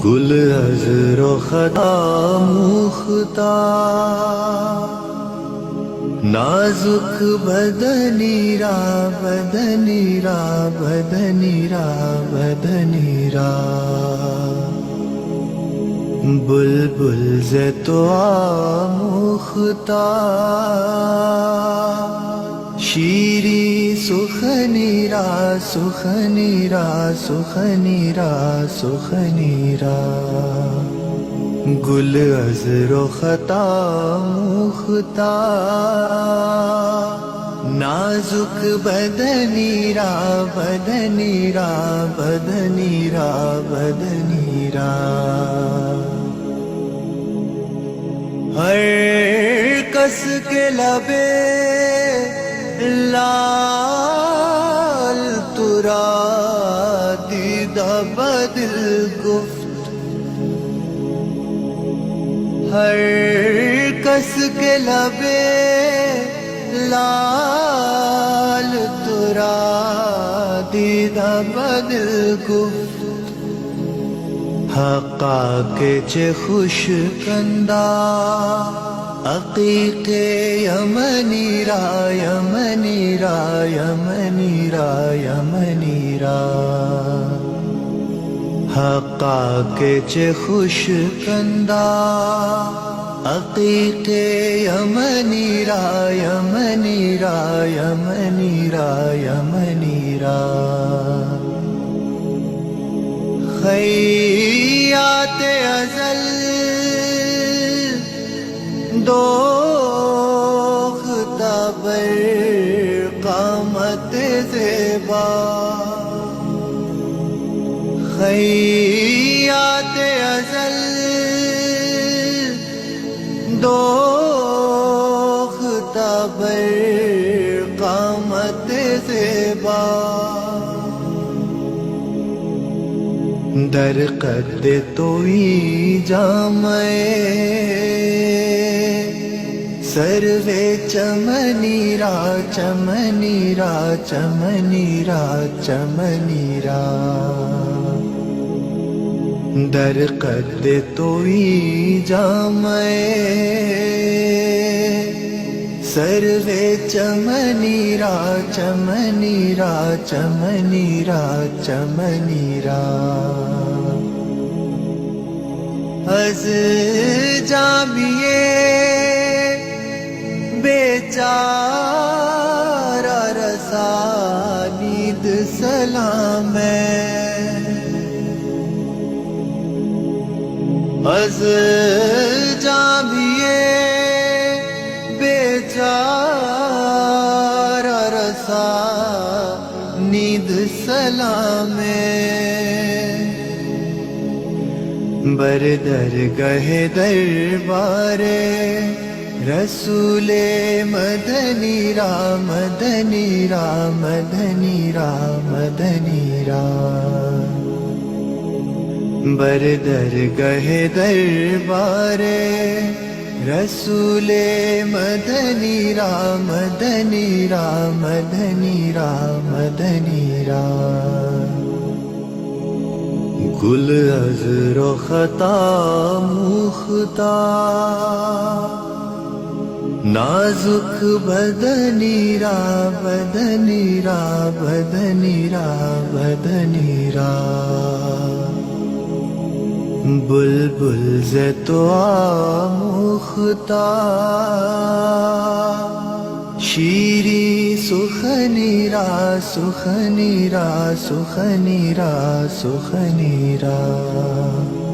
گل از رختا موختا نازک بدنی را بدنی را بدنی را بدنی را بلبل ز تو آموختا شیری سخنی را سخنی را سخنی را سخنی را گل از رختا موختا نازک بدنی را بدنی را بدنی را بدنی را ہر کس کے لبے لال ترا دیدہ بدل گفت ہر کس کے لبے لال ترا دیدہ بدل گفت حقا کے چے خوش کندہ عقیق یمنی را یمنی را یمنی را یمنی را حقا کے چے خوش کندہ عقیق یمنی را یمنی را یمنی را یمنی را خیات ازل دوختا بر قامت زیبا خیات ازل دوختا بر قامت زیبا در قد توئی جامعے سروے چمنی را چمنی را چمنی را چمنی را در قد توئی جامعے سروے چمنی را چمنی را چمنی را چمنی را از جامیے بیچارہ رسانید سلام از جامیے بیچارہ رسانید سلام بر درگہ دربار رسول مدنی را مدنی را مدنی را مدنی را بر درگہ دربار رسول مدنی را مدنی را مدنی را مدنی را گل از رختا موختا نازک بدنی را بدنی را بدنی را بدنی را بلبل ز تو آموختا شیری سخنی را سخنی را سخنی را سخنی را